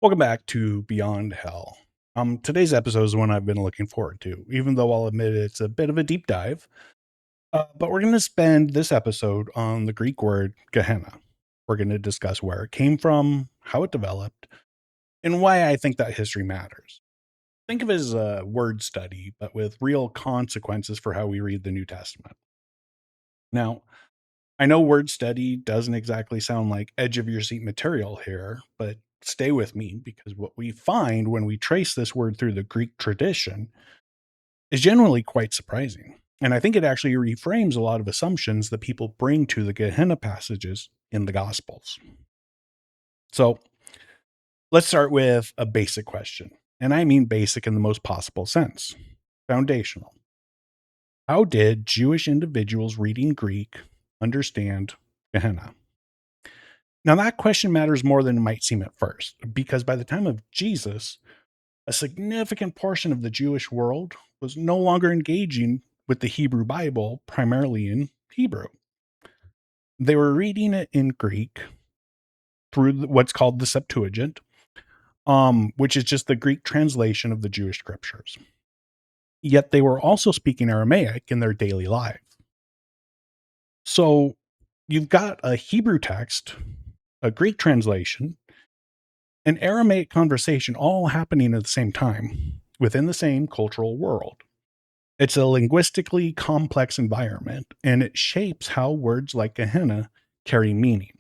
Welcome back to Beyond Hell. Today's episode is one I've been looking forward to, even though I'll admit it's a bit of a deep dive. But we're going to spend this episode on the Greek word Gehenna. We're going to discuss where it came from, how it developed, and why I think that history matters. Think of it as a word study, but with real consequences for how we read the New Testament. Now, I know word study doesn't exactly sound like edge of your seat material here, but stay with me because what we find when we trace this word through the Greek tradition is generally quite surprising. And I think it actually reframes a lot of assumptions that people bring to the Gehenna passages in the Gospels. So let's start with a basic question. And I mean basic in the most possible sense, foundational. How did Jewish individuals reading Greek understand Gehenna? Now, that question matters more than it might seem at first, because by the time of Jesus, a significant portion of the Jewish world was no longer engaging with the Hebrew Bible, primarily in Hebrew. They were reading it in Greek through what's called the Septuagint, which is just the Greek translation of the Jewish scriptures. Yet they were also speaking Aramaic in their daily life. So you've got a Hebrew text, a Greek translation, an Aramaic conversation all happening at the same time within the same cultural world. It's a linguistically complex environment, and it shapes how words like Gehenna carry meaning.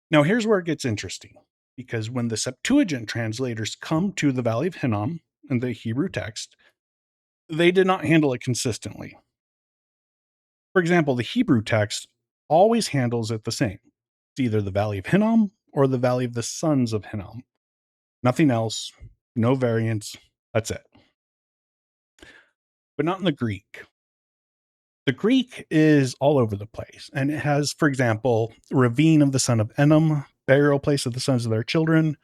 Now, here's where it gets interesting, because when the Septuagint translators come to the Valley of Hinnom in the Hebrew text, they did not handle it consistently. For example, the Hebrew text always handles it the same. It's either the Valley of Hinnom or the Valley of the Sons of Hinnom. Nothing else, no variants, that's it. But not in the Greek. The Greek is all over the place, and it has, for example, ravine of the son of Hinnom, burial place of the sons of their children,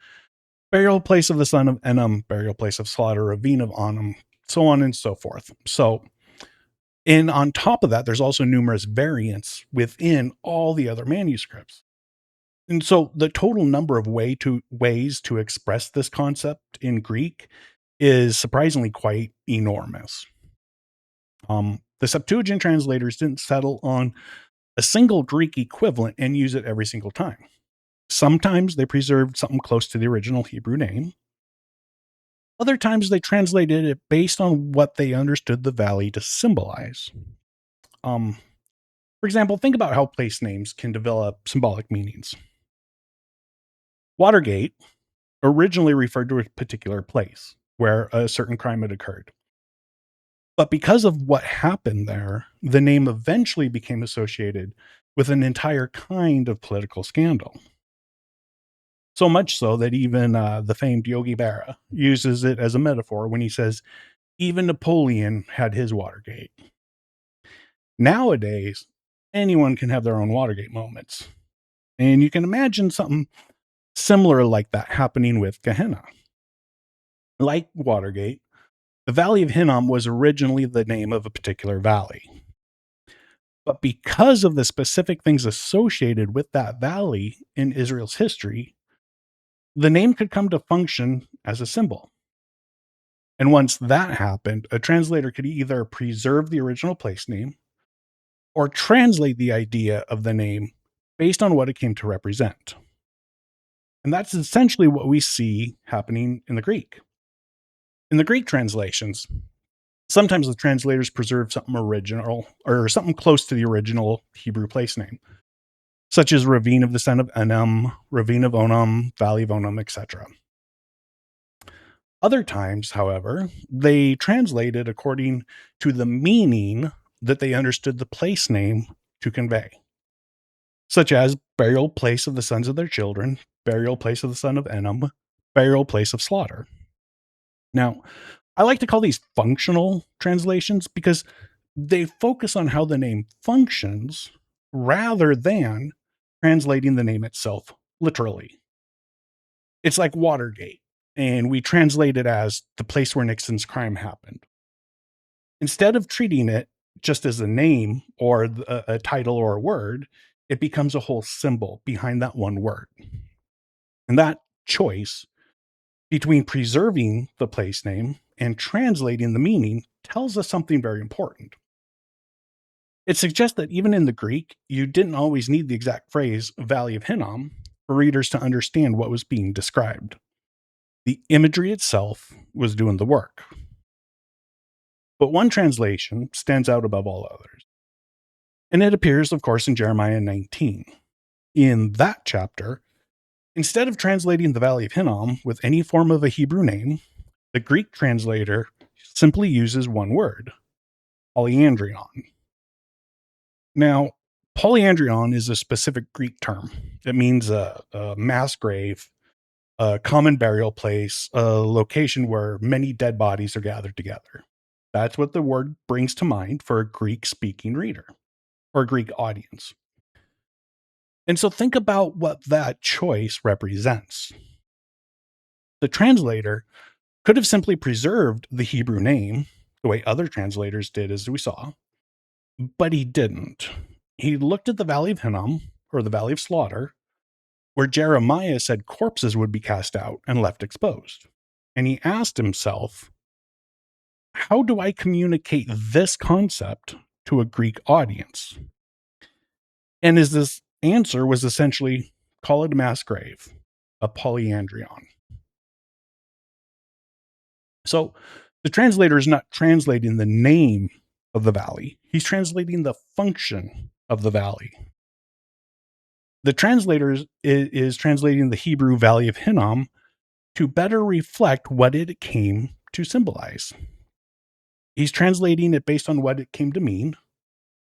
burial place of the son of Hinnom, burial place of slaughter, ravine of Onum, so on and so forth. So, and on top of that, there's also numerous variants within all the other manuscripts. And so the total number of ways to express this concept in Greek is surprisingly quite enormous. The Septuagint translators didn't settle on a single Greek equivalent and use it every single time. Sometimes they preserved something close to the original Hebrew name. Other times they translated it based on what they understood the valley to symbolize. For example, think about how place names can develop symbolic meanings. Watergate originally referred to a particular place where a certain crime had occurred. But because of what happened there, the name eventually became associated with an entire kind of political scandal. So much so that even the famed Yogi Berra uses it as a metaphor when he says, even Napoleon had his Watergate. Nowadays, anyone can have their own Watergate moments. And you can imagine something similar like that happening with Gehenna. Like Watergate, the Valley of Hinnom was originally the name of a particular valley. But because of the specific things associated with that valley in Israel's history, the name could come to function as a symbol. And once that happened, a translator could either preserve the original place name or translate the idea of the name based on what it came to represent. And that's essentially what we see happening in the Greek. In the Greek translations, sometimes the translators preserve something original or something close to the original Hebrew place name, such as ravine of the son of Hinnom, ravine of Onum, valley of Onum, etc. Other times, however, they translate it according to the meaning that they understood the place name to convey, such as burial place of the sons of their children, burial place of the son of Hinnom, burial place of slaughter. Now, I like to call these functional translations because they focus on how the name functions rather than translating the name itself literally. It's like Watergate, and we translate it as the place where Nixon's crime happened. Instead of treating it just as a name or a title or a word, it becomes a whole symbol behind that one word. And that choice between preserving the place name and translating the meaning tells us something very important. It suggests that even in the Greek, you didn't always need the exact phrase Valley of Hinnom for readers to understand what was being described. The imagery itself was doing the work. But one translation stands out above all others. And it appears, of course, in Jeremiah 19. In that chapter, instead of translating the Valley of Hinnom with any form of a Hebrew name, the Greek translator simply uses one word, polyandrion. Now, polyandrion is a specific Greek term. It means a mass grave, a common burial place, a location where many dead bodies are gathered together. That's what the word brings to mind for a Greek-speaking reader or Greek audience. And so think about what that choice represents. The translator could have simply preserved the Hebrew name the way other translators did, as we saw, but he didn't. He looked at the Valley of Hinnom, or the Valley of Slaughter, where Jeremiah said corpses would be cast out and left exposed. And he asked himself, how do I communicate this concept to a Greek audience? And his answer was essentially, call it a mass grave, a polyandrion. So the translator is not translating the name of the valley. He's translating the function of the valley. The translator is translating the Hebrew Valley of Hinnom to better reflect what it came to symbolize. He's translating it based on what it came to mean,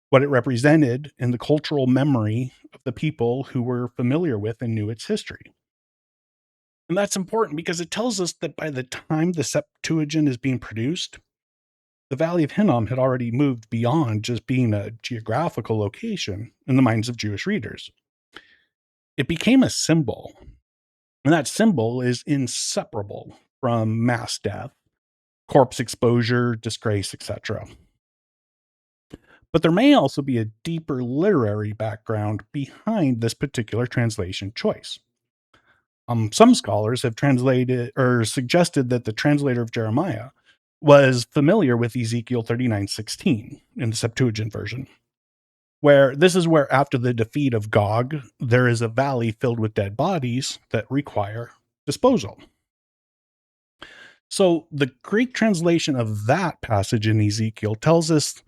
what it represented in the cultural memory of the people who were familiar with and knew its history. And that's important because it tells us that by the time the Septuagint is being produced, the Valley of Hinnom had already moved beyond just being a geographical location in the minds of Jewish readers. It became a symbol, and that symbol is inseparable from mass death, corpse exposure, disgrace, etc. But there may also be a deeper literary background behind this particular translation choice. Some scholars have translated or suggested that the translator of Jeremiah was familiar with Ezekiel 39:16 in the Septuagint version, where this is where after the defeat of Gog, there is a valley filled with dead bodies that require disposal. So the Greek translation of that passage in Ezekiel tells us,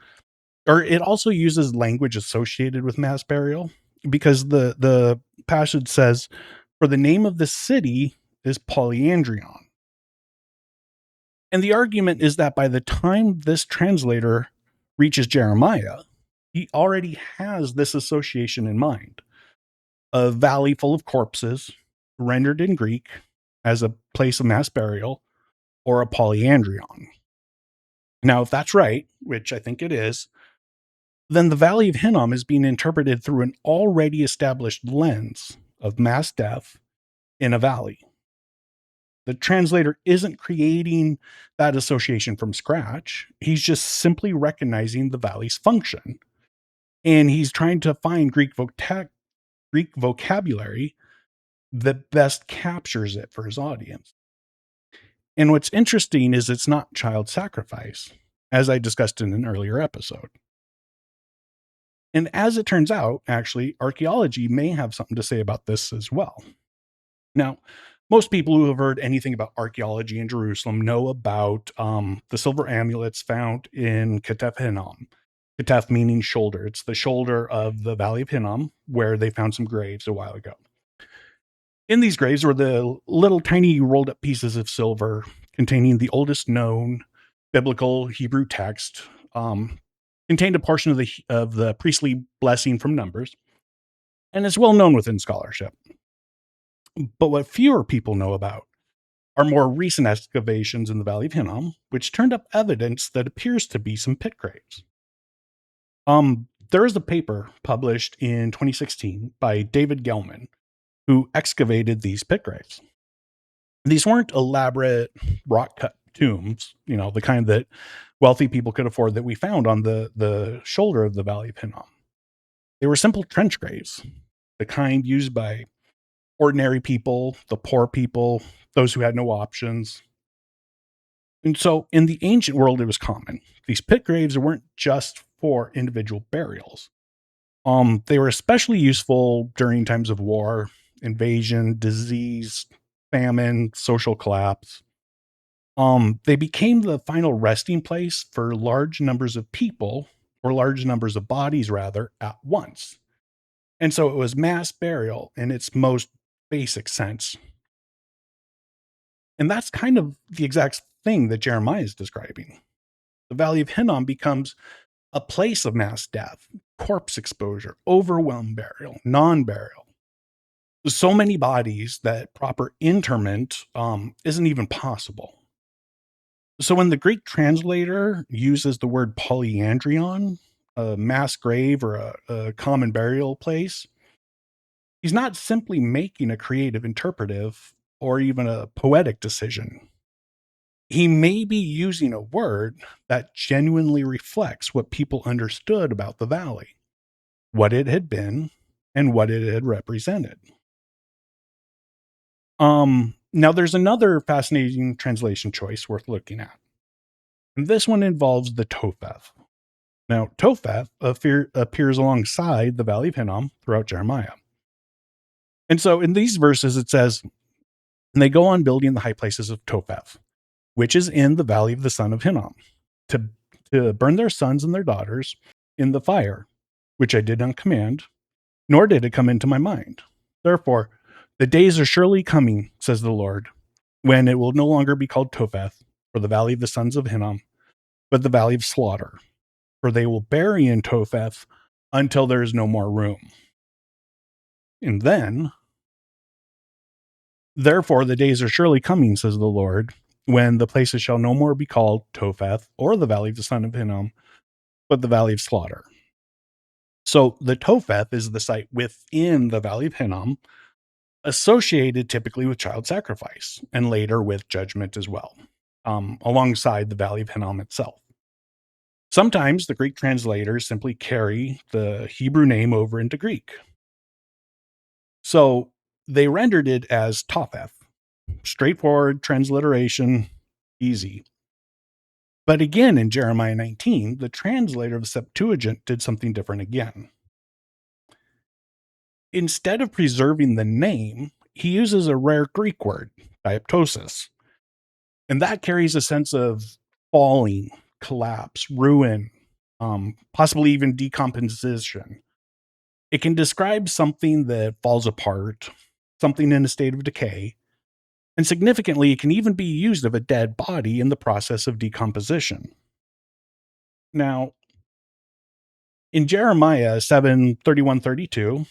or it also uses language associated with mass burial, because the passage says, for the name of the city is polyandrion. And the argument is that by the time this translator reaches Jeremiah, he already has this association in mind. A valley full of corpses, rendered in Greek as a place of mass burial, or a polyandrion. Now, if that's right, which I think it is, then the Valley of Hinnom is being interpreted through an already established lens of mass death in a valley. The translator isn't creating that association from scratch. He's just simply recognizing the valley's function. And he's trying to find Greek vocabulary that best captures it for his audience. And what's interesting is it's not child sacrifice, as I discussed in an earlier episode. And as it turns out, actually, archaeology may have something to say about this as well. Now, most people who have heard anything about archaeology in Jerusalem know about the silver amulets found in Topheth Hinnom. Topheth meaning shoulder. It's the shoulder of the Valley of Hinnom, where they found some graves a while ago. In these graves were the little tiny rolled up pieces of silver containing the oldest known biblical Hebrew text, contained a portion of the priestly blessing from Numbers, and is well known within scholarship. But what fewer people know about are more recent excavations in the Valley of Hinnom, which turned up evidence that appears to be some pit graves. There is a paper published in 2016 by David Gelman, who excavated these pit graves. These weren't elaborate rock-cut tombs, the kind that wealthy people could afford that we found on the shoulder of the Valley of Hinnom. They were simple trench graves, the kind used by ordinary people, the poor people, those who had no options. And so in the ancient world, it was common. These pit graves weren't just for individual burials. They were especially useful during times of war, invasion, disease, famine, social collapse. They became the final resting place for large numbers of people, or large numbers of bodies rather, at once. And so it was mass burial in its most basic sense. And that's kind of the exact thing that Jeremiah is describing. The Valley of Hinnom becomes a place of mass death, corpse exposure, overwhelmed burial, non burial. So many bodies that proper interment isn't even possible. So when the Greek translator uses the word polyandrion, a mass grave or a common burial place, he's not simply making a creative, interpretive, or even a poetic decision. He may be using a word that genuinely reflects what people understood about the valley, what it had been, and what it had represented. Now there's another fascinating translation choice worth looking at. And this one involves the Topheth. Now, Topheth appears alongside the Valley of Hinnom throughout Jeremiah. And so in these verses, it says, and they go on building the high places of Topheth, which is in the valley of the son of Hinnom, to burn their sons and their daughters in the fire, which I did not command, nor did it come into my mind. Therefore, the days are surely coming, says the Lord, when it will no longer be called Topheth, or the valley of the sons of Hinnom, but the valley of slaughter, for they will bury in Topheth until there is no more room. And then, therefore, the days are surely coming, says the Lord, when the places shall no more be called Topheth, or the valley of the son of Hinnom, but the valley of slaughter. So the Topheth is the site within the Valley of Hinnom, associated typically with child sacrifice, and later with judgment as well, alongside the Valley of Hinnom itself. Sometimes the Greek translators simply carry the Hebrew name over into Greek. So they rendered it as Topheth. Straightforward transliteration, easy. But again, in Jeremiah 19, the translator of the Septuagint did something different again. Instead of preserving the name, he uses a rare Greek word, diaptosis. And that carries a sense of falling, collapse, ruin, possibly even decomposition. It can describe something that falls apart, something in a state of decay, and significantly, it can even be used of a dead body in the process of decomposition. Now, in Jeremiah 7:31-32,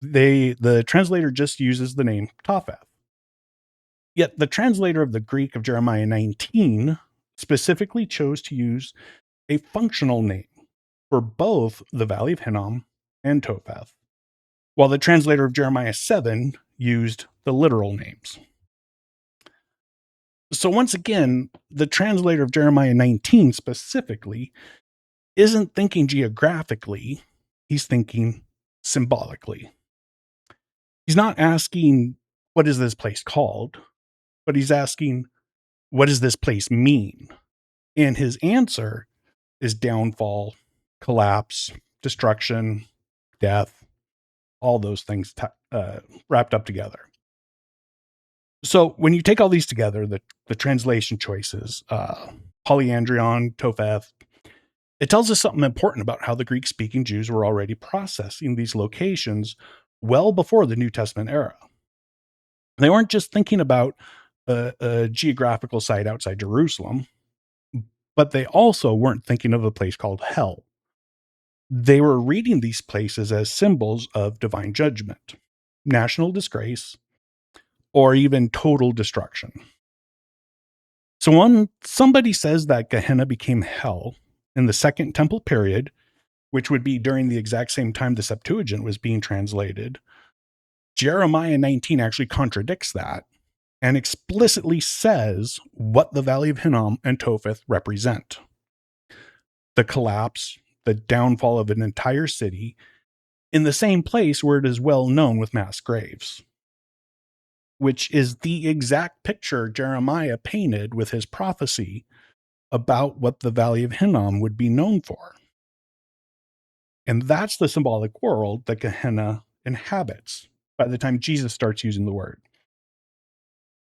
the translator just uses the name Topheth. Yet the translator of the Greek of Jeremiah 19 specifically chose to use a functional name for both the Valley of Hinnom and Topheth, while the translator of Jeremiah 7 used the literal names. So once again, the translator of Jeremiah 19 specifically isn't thinking geographically, he's thinking symbolically. He's not asking, what is this place called? But he's asking, what does this place mean? And his answer is downfall, collapse, destruction, death, all those things wrapped up together. So when you take all these together, the translation choices, polyandrion, Topheth, it tells us something important about how the Greek-speaking Jews were already processing these locations well before the New Testament era. They weren't just thinking about a geographical site outside Jerusalem, but they also weren't thinking of a place called hell. They were reading these places as symbols of divine judgment, national disgrace, or even total destruction. So when somebody says that Gehenna became hell in the Second Temple period, which would be during the exact same time the Septuagint was being translated, Jeremiah 19 actually contradicts that and explicitly says what the Valley of Hinnom and Topheth represent. The collapse, the downfall of an entire city in the same place where it is well known with mass graves. which is the exact picture Jeremiah painted with his prophecy about what the Valley of Hinnom would be known for. And that's the symbolic world that Gehenna inhabits by the time Jesus starts using the word.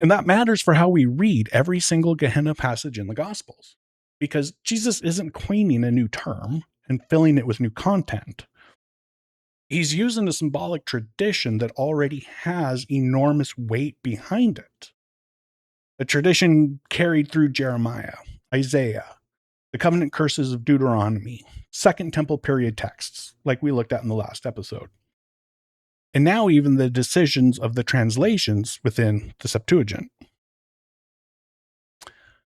And that matters for how we read every single Gehenna passage in the Gospels, because Jesus isn't coining a new term and filling it with new content. He's using a symbolic tradition that already has enormous weight behind it. A tradition carried through Jeremiah, Isaiah, the covenant curses of Deuteronomy, Second Temple period texts, like we looked at in the last episode. And now even the decisions of the translations within the Septuagint.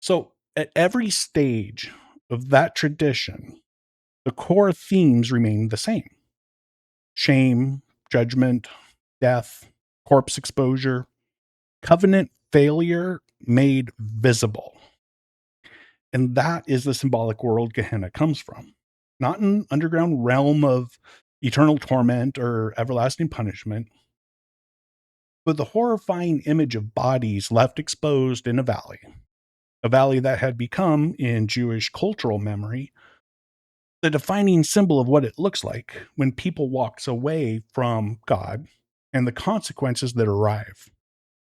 So at every stage of that tradition, the core themes remain the same: shame, judgment, death, corpse exposure, covenant failure made visible. And that is the symbolic world Gehenna comes from. Not an underground realm of eternal torment or everlasting punishment, but the horrifying image of bodies left exposed in a valley that had become, in Jewish cultural memory, the defining symbol of what it looks like when people walks away from God and the consequences that arrive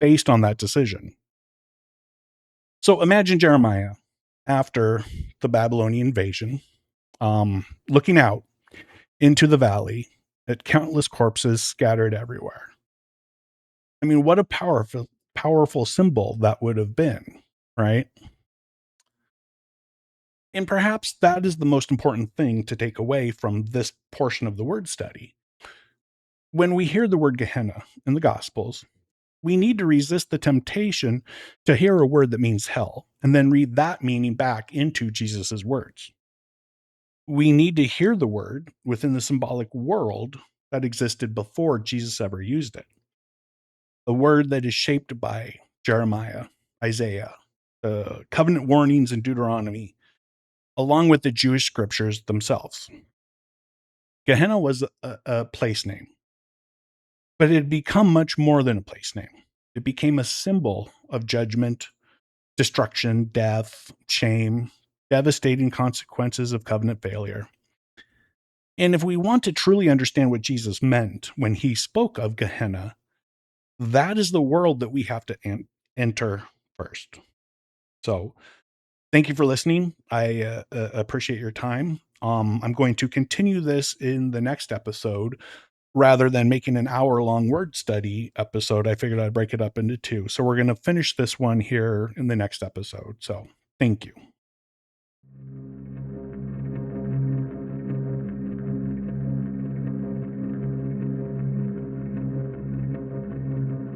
based on that decision. So imagine Jeremiah after the Babylonian invasion, looking out into the valley at countless corpses scattered everywhere. I mean, what a powerful symbol that would have been, right? And perhaps that is the most important thing to take away from this portion of the word study. When we hear the word Gehenna in the Gospels, we need to resist the temptation to hear a word that means hell and then read that meaning back into Jesus's words. We need to hear the word within the symbolic world that existed before Jesus ever used it. A word that is shaped by Jeremiah, Isaiah, the covenant warnings in Deuteronomy, along with the Jewish scriptures themselves. Gehenna was a place name, but it had become much more than a place name. It became a symbol of judgment, destruction, death, shame, devastating consequences of covenant failure. And if we want to truly understand what Jesus meant when he spoke of Gehenna, that is the world that we have to enter first. So, thank you for listening. I appreciate your time. I'm going to continue this in the next episode. Rather than making an hour-long word study episode, I figured I'd break it up into two. So we're going to finish this one here in the next episode. So thank you.